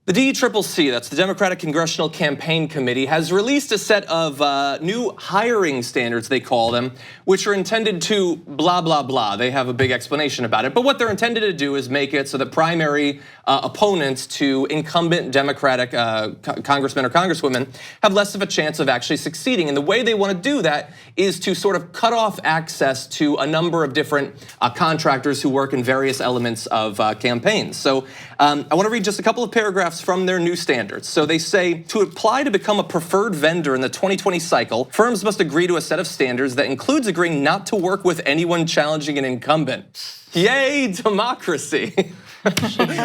The DCCC, that's the Democratic Congressional Campaign Committee, has released a set of new hiring standards, they call them, which are intended to blah, blah, blah. They have a big explanation about it. But what they're intended to do is make it so that primary opponents to incumbent Democratic congressmen or congresswomen have less of a chance of actually succeeding. And the way they want to do that is to sort of cut off access to a number of different contractors who work in various elements of campaigns. So I want to read just a couple of paragraphs from their new standards. So they say, to apply to become a preferred vendor in the 2020 cycle, firms must agree to a set of standards that includes agreeing not to work with anyone challenging an incumbent. Yay, democracy.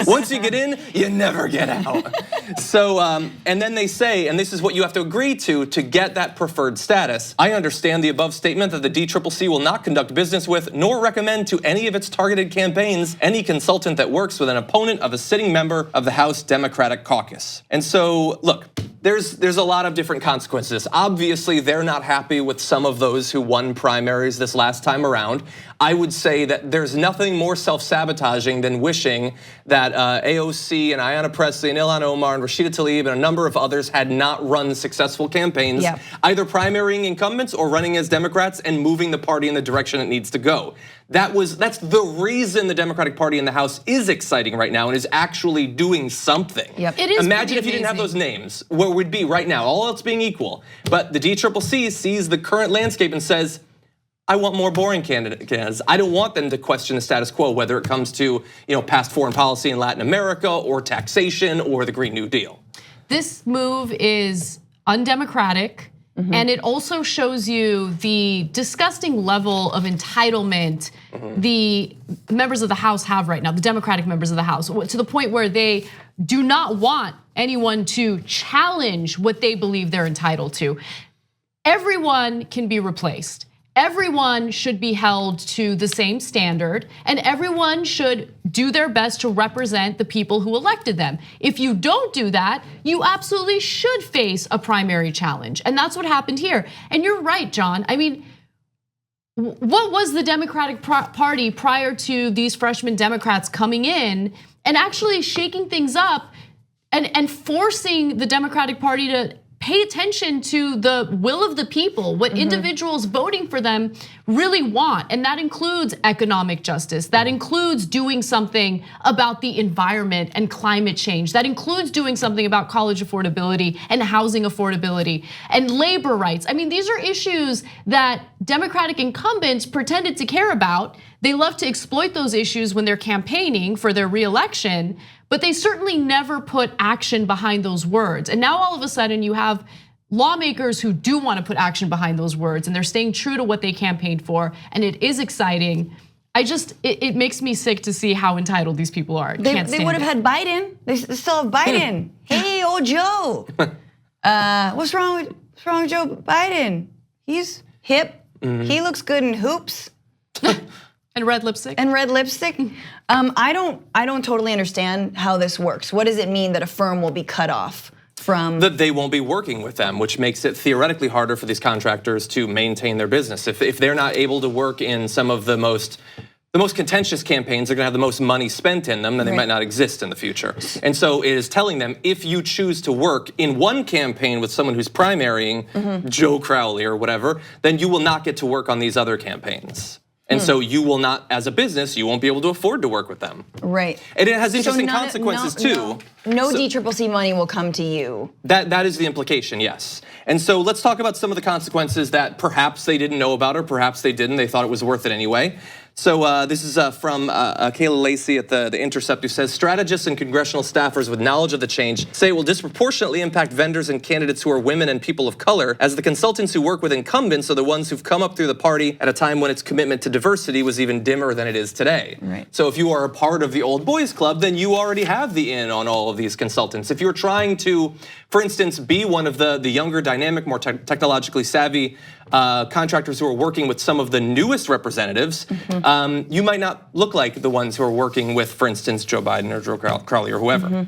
Once you get in, you never get out. So, and then they say, and this is what you have to agree to get that preferred status. I understand the above statement that the DCCC will not conduct business with, nor recommend to any of its targeted campaigns, any consultant that works with an opponent of a sitting member of the House Democratic Caucus. And so, look, there's a lot of different consequences. Obviously, they're not happy with some of those who won primaries this last time around. I would say that there's nothing more self-sabotaging than wishing that AOC and Ayanna Pressley and Ilhan Omar and Rashida Tlaib and a number of others had not run successful campaigns, either primarying incumbents or running as Democrats and moving the party in the direction it needs to go. That's the reason the Democratic Party in the House is exciting right now and is actually doing something. It is. Imagine if you didn't have those names, where we'd be right now, all else being equal. But the DCCC sees the current landscape and says, I want more boring candidates. I don't want them to question the status quo, whether it comes to past foreign policy in Latin America or taxation or the Green New Deal. This move is undemocratic. And it also shows you the disgusting level of entitlement the members of the House have right now, the Democratic members of the House, to the point where they do not want anyone to challenge what they believe they're entitled to. Everyone can be replaced. Everyone should be held to the same standard, and everyone should do their best to represent the people who elected them. If you don't do that, you absolutely should face a primary challenge. And that's what happened here. And you're right, John. I mean, what was the Democratic Party prior to these freshman Democrats coming in and actually shaking things up and forcing the Democratic Party to pay attention to the will of the people, what individuals voting for them really want. And that includes economic justice. That includes doing something about the environment and climate change. That includes doing something about college affordability and housing affordability and labor rights. I mean, these are issues that Democratic incumbents pretended to care about. They love to exploit those issues when they're campaigning for their reelection, but they certainly never put action behind those words. And now all of a sudden you have lawmakers who do want to put action behind those words, and they're staying true to what they campaigned for, and it is exciting. It makes me sick to see how entitled these people are. They would have had Biden. They still have Biden. Hey, old Joe. What's wrong with Joe Biden? He's hip. He looks good in hoops. And red lipstick. I don't totally understand how this works. What does it mean that a firm will be cut off from? That they won't be working with them, which makes it theoretically harder for these contractors to maintain their business. If they're not able to work in some of the most contentious campaigns, they're gonna have the most money spent in them, then they might not exist in the future. And so it is telling them, if you choose to work in one campaign with someone who's primarying, Joe Crowley or whatever, then you will not get to work on these other campaigns. And so you will not, as a business, you won't be able to afford to work with them. Right. And it has interesting consequences too. No DCCC money will come to you. That is the implication, yes. And so let's talk about some of the consequences that perhaps they didn't know about, or perhaps they didn't, they thought it was worth it anyway. So this is from Kayla Lacey at the Intercept, who says, strategists and congressional staffers with knowledge of the change say it will disproportionately impact vendors and candidates who are women and people of color, as the consultants who work with incumbents are the ones who've come up through the party at a time when its commitment to diversity was even dimmer than it is today. Right. So if you are a part of the old boys club, then you already have the in on all of these consultants. If you're trying to, for instance, be one of the younger, dynamic, more technologically savvy contractors who are working with some of the newest representatives, you might not look like the ones who are working with, for instance, Joe Biden or Joe Crowley or whoever.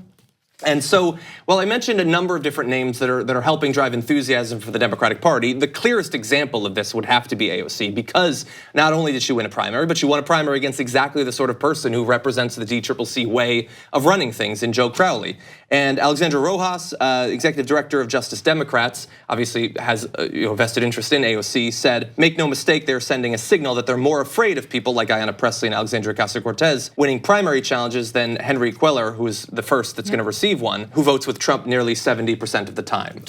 And so, while I mentioned a number of different names that are helping drive enthusiasm for the Democratic Party, the clearest example of this would have to be AOC, because not only did she win a primary, but she won a primary against exactly the sort of person who represents the DCCC way of running things in Joe Crowley. And Alexandra Rojas, executive director of Justice Democrats, obviously has a vested interest in AOC, said, "Make no mistake, they're sending a signal that they're more afraid of people like Ayanna Pressley and Alexandria Ocasio-Cortez winning primary challenges than Henry Queller, who is the first that's going to receive one, who votes with Trump nearly 70% of the time."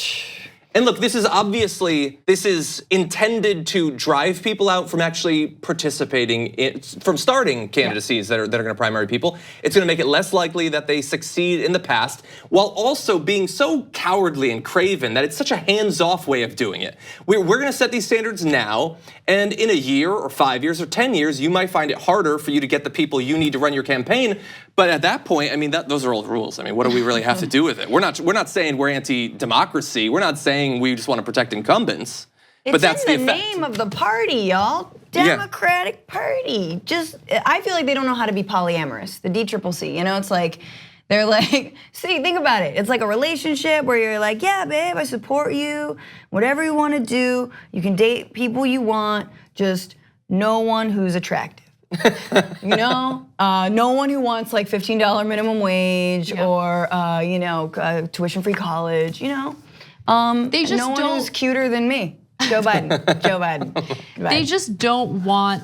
And look, this is intended to drive people out from actually participating from starting candidacies that are going to primary people. It's going to make it less likely that they succeed in the past, while also being so cowardly and craven that it's such a hands-off way of doing it. We're going to set these standards now, and in a year or 5 years or 10 years, you might find it harder for you to get the people you need to run your campaign. But at that point, I mean, those are old rules. I mean, what do we really have to do with it? We're not saying we're anti-democracy. We're not saying we just want to protect incumbents. But that's in the the effect. name of the party, y'all. Democratic Party. I feel like they don't know how to be polyamorous. The DCCC, you know, it's like they're like, see, think about it. It's like a relationship where you're like, yeah, babe, I support you. Whatever you want to do, you can date people you want. Just no one who's attractive. You know, no one who wants like $15 minimum wage or tuition-free college. You know, they just no one don't, who's cuter than me. Joe Biden. Joe Biden. They just don't want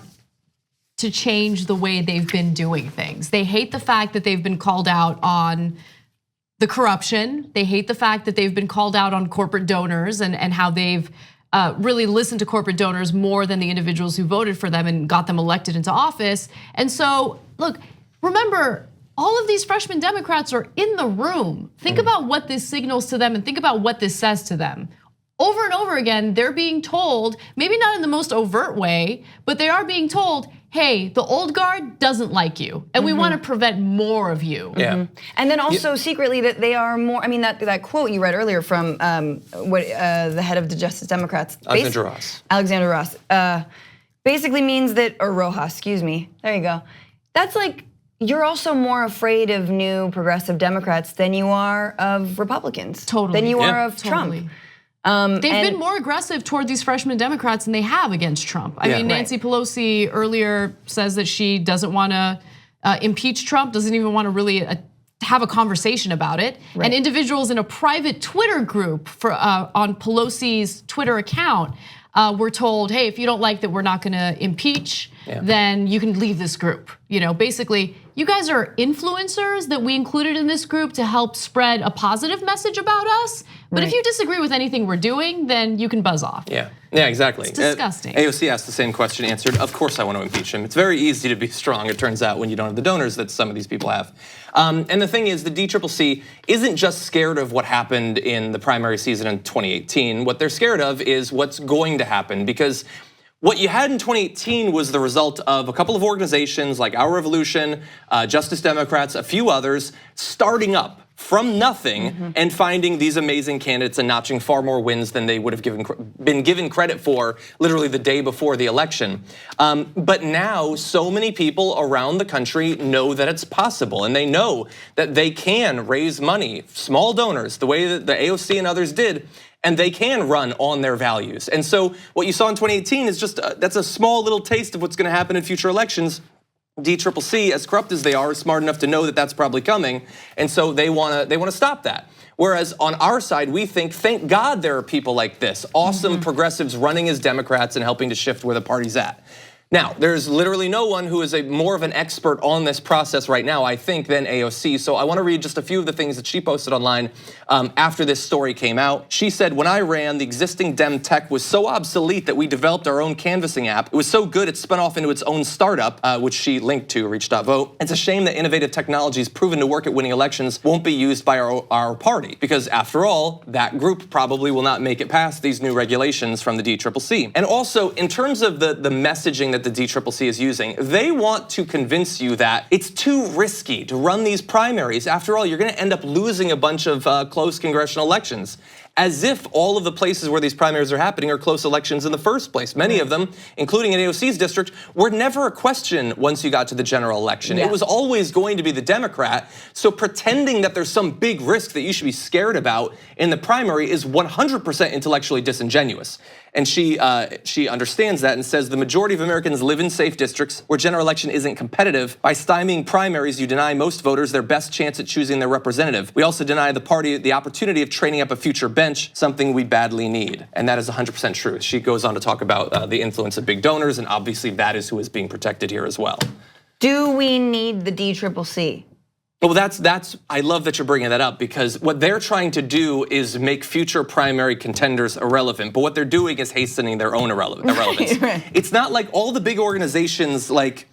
to change the way they've been doing things. They hate the fact that they've been called out on the corruption. They hate the fact that they've been called out on corporate donors and how they've really listened to corporate donors more than the individuals who voted for them and got them elected into office. And so, look, remember, all of these freshman Democrats are in the room. Think about what this signals to them and think about what this says to them. Over and over again, they're being told, maybe not in the most overt way, but they are being told, hey, the old guard doesn't like you, and we want to prevent more of you. Yeah. And then also secretly that they are more, I mean, that quote you read earlier from the head of the Justice Democrats. Alexandra Ross. Basically means that, or Rojas, excuse me, there you go. That's like, you're also more afraid of new progressive Democrats than you are of Republicans. Totally. Than you are of Totally. Trump. They've been more aggressive toward these freshman Democrats than they have against Trump. I mean, Nancy Pelosi earlier says that she doesn't want to impeach Trump, doesn't even want to really have a conversation about it. Right. And individuals in a private Twitter group on Pelosi's Twitter account were told, hey, if you don't like that we're not going to impeach, then you can leave this group. You know, basically, you guys are influencers that we included in this group to help spread a positive message about us. But if you disagree with anything we're doing, then you can buzz off. Yeah, exactly. It's disgusting. AOC asked the same question, answered, of course I want to impeach him. It's very easy to be strong, it turns out, when you don't have the donors that some of these people have. And the thing is, the DCCC isn't just scared of what happened in the primary season in 2018. What they're scared of is what's going to happen, because what you had in 2018 was the result of a couple of organizations like Our Revolution, Justice Democrats, a few others, starting up from nothing and finding these amazing candidates and notching far more wins than they would have been given credit for literally the day before the election. But now so many people around the country know that it's possible, and they know that they can raise money, small donors, the way that the AOC and others did, and they can run on their values. And so what you saw in 2018 is just, that's a small little taste of what's gonna happen in future elections. DCCC, as corrupt as they are, is smart enough to know that that's probably coming, and so they wanna stop that. Whereas on our side, we think, thank God there are people like this, awesome progressives running as Democrats and helping to shift where the party's at. Now, there's literally no one who is more of an expert on this process right now, I think, than AOC. So I want to read just a few of the things that she posted online after this story came out. She said, when I ran, the existing Dem tech was so obsolete that we developed our own canvassing app. It was so good it spun off into its own startup, which she linked to, Reach.vote. It's a shame that innovative technologies proven to work at winning elections won't be used by our party, because after all, that group probably will not make it past these new regulations from the DCCC. And also, in terms of the messaging that the DCCC is using, they want to convince you that it's too risky to run these primaries. After all, you're gonna end up losing a bunch of close congressional elections. as if all of the places where these primaries are happening are close elections in the first place. Many of them, including in AOC's district, were never a question once you got to the general election. It was always going to be the Democrat. So pretending that there's some big risk that you should be scared about in the primary is 100% intellectually disingenuous. And she understands that and says the majority of Americans live in safe districts where general election isn't competitive. By stymieing primaries, you deny most voters their best chance at choosing their representative. We also deny the party the opportunity of training up a future bench, something we badly need. And that is 100% true. She goes on to talk about the influence of big donors, and obviously that is who is being protected here as well. Do we need the DCCC? Well, that's. I love that you're bringing that up, because what they're trying to do is make future primary contenders irrelevant. But what they're doing is hastening their own irrelevance. Right. It's not like all the big organizations, like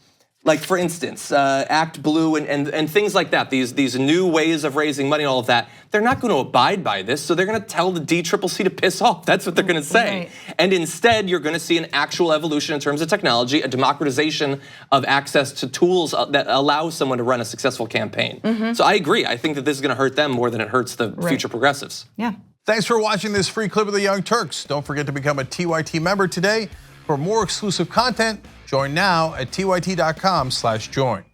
for instance, Act Blue and things like that. These new ways of raising money, all of that. They're not going to abide by this, so they're going to tell the DCCC to piss off. That's what they're going to say. Right. And instead, you're going to see an actual evolution in terms of technology, a democratization of access to tools that allow someone to run a successful campaign. So I agree. I think that this is going to hurt them more than it hurts the future progressives. Yeah. Thanks for watching this free clip of the Young Turks. Don't forget to become a TYT member today. For more exclusive content, join now at tyt.com/join.